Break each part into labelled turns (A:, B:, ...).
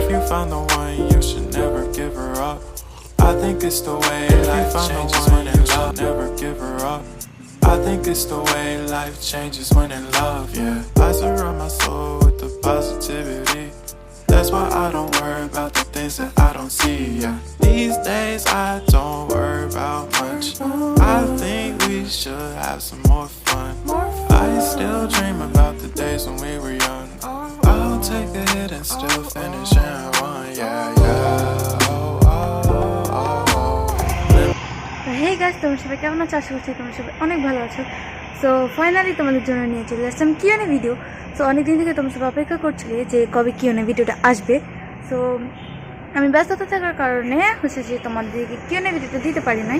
A: you found the one, you should never give her up. I think it's the way life changes when in love. Never give her up. I think it's the way life changes when in love, yeah. I surround my soul with the positivity. That's why I don't worry about the things that I don't see, yeah. These days I don't worry about much. I think we should have some more fun. I still dream about the days when we were young. I'll take a hit and still finish and run, yeah, yeah. Oh, oh, oh, oh.
B: Hey guys, তোমরা সবাই কেমন আছো? আশা করছি তোমরা সবাই অনেক ভালো আছো। সো ফাইনালি তোমাদের জন্য নিয়ে চলে আসলাম কিউএনএ ভিডিও। সো অনেকদিন থেকে তোমরা সবাই অপেক্ষা করছিলে যে কবে কিউএনএ ভিডিওটা আসবে। সো আমি ব্যস্ততা থাকার কারণে হচ্ছে যে তোমাদেরকে কিউএনএ ভিডিওটা দিতে পারি নাই।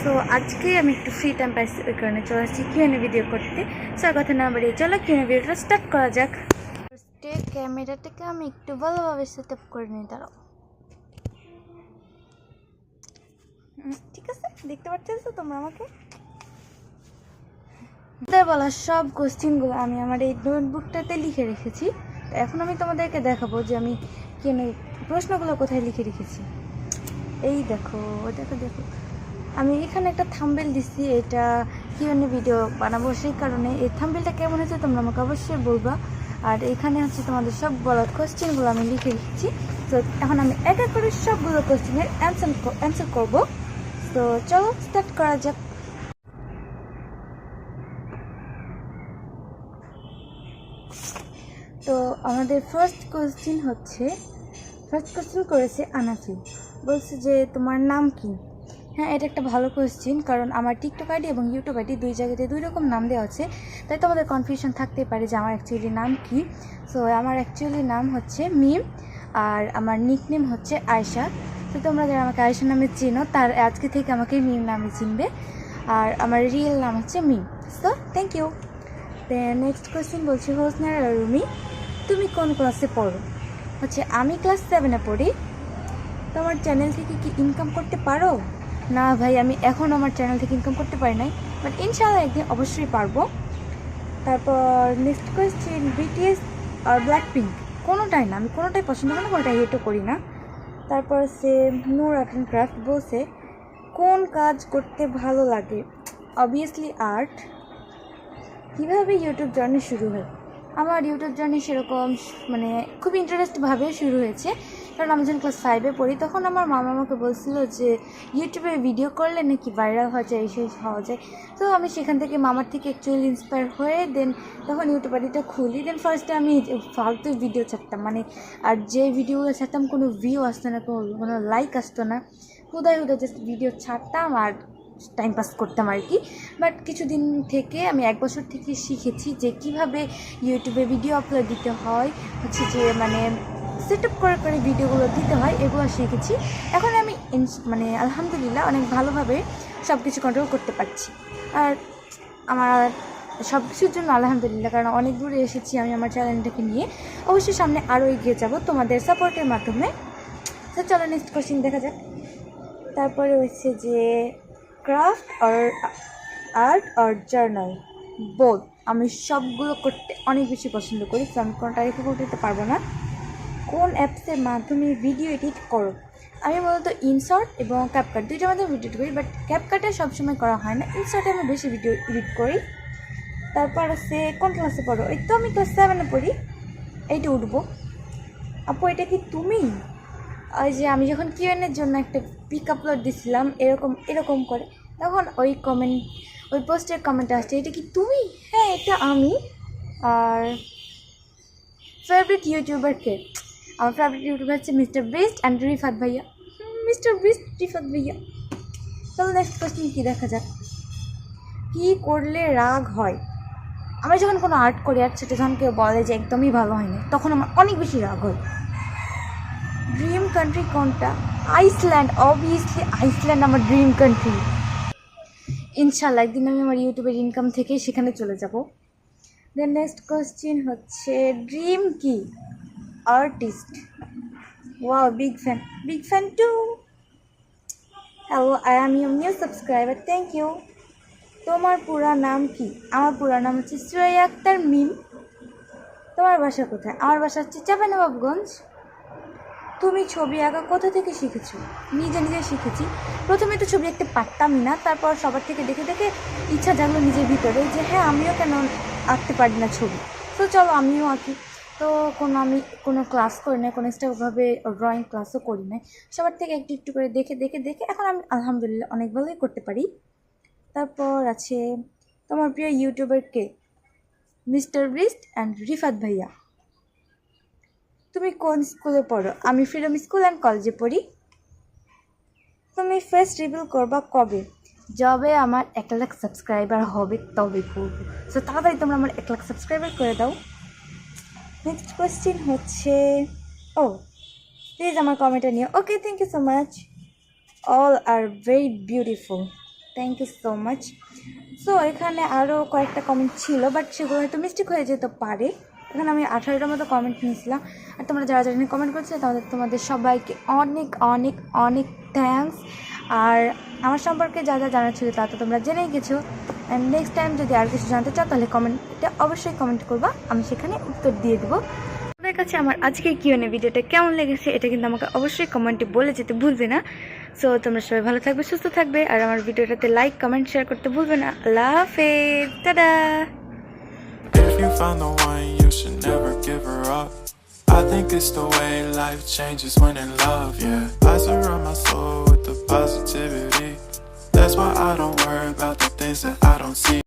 B: সো আজকে আমি একটু ফ্রি টাইম পাইছি, ওই কারণে চলে আসছি কিউএনএ ভিডিও করতে। সো কথা না বাড়িয়ে চলো কিউএনএ ভিডিওটা স্টার্ট করা যাক। ফার্স্টে ক্যামেরাটাকে আমি একটু ভালোভাবে সেট আপ করে নিই, দাঁড়াও। ঠিক আছে, দেখতে পাচ্ছ তোমরা আমাকে? বলা সব কোশ্চেনগুলো আমি আমার এই নোটবুকটাতে লিখে রেখেছি। তো এখন আমি তোমাদেরকে দেখাবো যে আমি কেন প্রশ্নগুলো কোথায় লিখে রেখেছি। এই দেখো দেখো দেখো, আমি এখানে একটা থাম্বনেল দিচ্ছি, এটা কিউএনএ ভিডিও বানাবো, সেই কারণে এই থাম্বনেলটা কেমন হয়েছে তোমরা আমাকে অবশ্যই বলবা। আর এখানে হচ্ছে তোমাদের সব বলা কোশ্চেনগুলো আমি লিখে রেখেছি। তো এখন আমি এক এক করে সবগুলো কোশ্চেনের অ্যান্সার করবো। তো চলো স্টার্ট করা যাক। তো আমাদের ফার্স্ট কোশ্চেন করেছে আনাফি, বলছে যে তোমার নাম কি? হ্যাঁ, এটা একটা ভালো কোশ্চেন, কারণ আমার টিকটক আইডি এবং ইউটিউব আইডি দুই জায়গাতে দুই রকম নাম দেওয়া আছে, তাই তোমাদের কনফিউশন থাকতেই পারে যে আমার অ্যাকচুয়ালি নাম কি। সো আমার অ্যাকচুয়ালি নাম হচ্ছে মিম, আর আমার নিকনেম হচ্ছে আয়শা। তো তোমরা যারা আমাকে আয়শা নামে চিনো তার আজকে থেকে আমাকে মিম নামে চিনবে, আর আমার রিয়েল নাম হচ্ছে Mim. So thank you. Next question বলছি হোসনারা রুমি, তুমি কোন ক্লাসে পড়ো? হচ্ছে আমি ক্লাস 7-এ পড়ি। তোমার চ্যানেল থেকে কি ইনকাম করতে পারো? না ভাই, আমি এখন আমার চ্যানেল থেকে ইনকাম করতে পারি নাই, বাট ইনশাআল্লাহ একদিন অবশ্যই পারবো। তারপর নেক্সট কোয়েশ্চেন বিটিএস আর ব্ল্যাক পিঙ্ক, কোনোটাই না, আমি কোনোটাই পছন্দ করি না, কোনোটাই হেটও করি না। তারপর সে নূর আর্ট অ্যান্ড ক্রাফট বলছে কোন কাজ করতে ভালো লাগে? Obviously art. কীভাবে ইউটিউব জার্নি শুরু হয়? আমার ইউটিউব জার্নি সেরকম মানে খুব ইন্টারেস্টভাবে শুরু হয়েছে, কারণ আমি যখন ক্লাস 5-এ পড়ি তখন আমার মামা আমাকে বলছিল যে ইউটিউবে ভিডিও করলে নাকি ভাইরাল হওয়া যায়, এই হওয়া যায়। তো আমি সেখান থেকে মামার থেকে অ্যাকচুয়ালি ইন্সপায়ার হয়ে দেন তখন ইউটিউব আইডিটা খুলি। দেন ফার্স্টে আমি ফালতু ভিডিও ছাড়তাম, মানে আর যে ভিডিওগুলো ছাড়তাম কোনো ভিউ আসতো না, কোনো লাইক আসতো না, হুদায় জাস্ট ভিডিও ছাড়তাম আর টাইম পাস করতাম আর কি। বাট কিছুদিন থেকে আমি 1 বছর থেকে শিখেছি যে কিভাবে ইউটিউবে ভিডিও আপলোড দিতে হয়, হচ্ছে যে মানে সেট আপ করে ভিডিওগুলো দিতে হয়, এগুলো শিখেছি। এখন আমি মানে আলহামদুলিল্লাহ অনেক ভালোভাবে সব কিছু কন্ট্রোল করতে পারছি। আর আমার সব কিছুর জন্য আলহামদুলিল্লাহ, কারণ অনেক দূরে এসেছি আমি আমার চ্যানেলটাকে নিয়ে। অবশ্যই সামনে আরও এগিয়ে যাব তোমাদের সাপোর্টের মাধ্যমে। তো চলো নেক্সট কোয়েশ্চেন দেখা যাক। তারপরে হচ্ছে যে ক্রাফট আর আর্ট আর জার্নাল বোথ, আমি সবগুলো করতে অনেক বেশি পছন্দ করি, তো আমি কোনোটা রেখে করতে পারবো না। কোন অ্যাপসের মাধ্যমে ভিডিও এডিট করো? আমি মূলত ইনশর্ট এবং ক্যাপকাট দুইটার মাধ্যমে ভিডিও এডিট করি, বাট ক্যাপকাটে সবসময় করা হয় না, ইনশর্টে আমি বেশি ভিডিও এডিট করি। তারপর আছে কোন ক্লাসে পড়ো? এই তো আমি ক্লাস 7-এ পড়ি, এইটা উঠবো। আপু এটা কি তুমি? ওই যে আমি যখন কিউএনএর জন্য একটা পিক আপলোড দিছিলাম এরকম করে, তখন ওই পোস্টের কমেন্ট আসছে এটা কি তুমি? হ্যাঁ, এটা আমি। আর ফেভারিট ইউটিউবার কে? আমার ফেভারিট ইউটিউবার হচ্ছে মিস্টার বিস্ট অ্যান্ড রিফাত ভাইয়া। রিফাত ভাইয়া। চলো নেক্সট কোয়েশ্চেন কী দেখা যাক। কী করলে রাগ হয়? আমি যখন কোনো আর্ট করি আর সেটা যখন কেউ বলে যে একদমই ভালো হয়নি, তখন আমার অনেক বেশি রাগ হয়। ড্রিম কান্ট্রি কোনটা? আইসল্যান্ড। অবভিয়াসলি আইসল্যান্ড আমার ড্রিম কান্ট্রি। ইনশাল্লাহ একদিন আমি আমার ইউটিউবের ইনকাম থেকেই সেখানে চলে যাব। দেন নেক্সট কোয়েশ্চেন হচ্ছে ড্রিম কি? Artist. Wow, big fan too. Hello, I am your new subscriber, thank you. তোমার পুরা নাম কি? আমার পুরা নাম হচ্ছে শ্রেয়া আক্তার মিম। তোমার বাসা কোথায়? আমার বাসা হচ্ছে চাঁপাইনবাবগঞ্জ। তুমি ছবি আঁকা কোথা থেকে শিখেছো? নিজে নিজে শিখেছি। প্রথমে তো ছবি আঁকতে পারতামই না, তারপর সবার থেকে দেখে দেখে ইচ্ছা জাগলো নিজের ভিতরে যে হ্যাঁ আমিও কেন আঁকতে পারি না ছবি, তো চলো আমিও আঁকি। তো আমি কোনো ক্লাস করি না, কোনো এক্সট্রাভাবে ড্রয়িং ক্লাসও করি না, সবার থেকে একটু একটু করে দেখে দেখে দেখে এখন আমি আলহামদুলিল্লাহ অনেক ভালোই করতে পারি। তারপর আছে তোমার প্রিয় YouTuber K? Mister beast and Rifat ভাইয়া। তুমি কোন স্কুলে পড়ো? আমি ফ্রিডম স্কুল অ্যান্ড কলেজে পড়ি। তুমি ফেস রিভিল করবা কবে? যবে আমার 1,00,000 সাবস্ক্রাইবার হবে তবে করবো। সো তাড়াতাড়ি তোমরা আমার 1,00,000 সাবস্ক্রাইবার করে দাও। নেক্সট কোয়েশ্চেন হচ্ছে, ও প্লিজ আমার কমেন্টটা নিও। Okay, thank you so much. All are very beautiful, thank you so much. So এখানে আরও কয়েকটা কমেন্ট ছিল, বাট সেগুলো হয়তো মিস্টেক হয়ে যেতে পারে। এখানে আমি 18টার মতো কমেন্ট নিয়েছিলাম। আর তোমরা যারা যারা কমেন্ট করছে তোমাদের সবাইকে অনেক অনেক অনেক থ্যাঙ্কস। আর আমার সম্পর্কে যা যা জানার ছিল তা তো তোমরা জেনেই গেছো। অ্যান্ড নেক্সট টাইম যদি আর কিছু জানতে চাও তাহলে কমেন্টে অবশ্যই কমেন্ট করবা, আমি সেখানে উত্তর দিয়ে দেবো। তোমাদের কাছে আমার আজকের কিউএনএ ভিডিওটা কেমন লেগেছে এটা কিন্তু আমাকে অবশ্যই কমেন্টে বলে যেতে ভুলবে না। সো তোমরা সবাই ভালো থাকবে, সুস্থ থাকবে, আর আমার ভিডিওটাতে লাইক কমেন্ট শেয়ার করতে ভুলবে না। আল্লাহ হাফেজ, tata.
A: If you find the one, you should never give her up. I think it's the way life changes when in love, yeah. I surround my soul with the positivity. That's why I don't worry about the things that I don't see.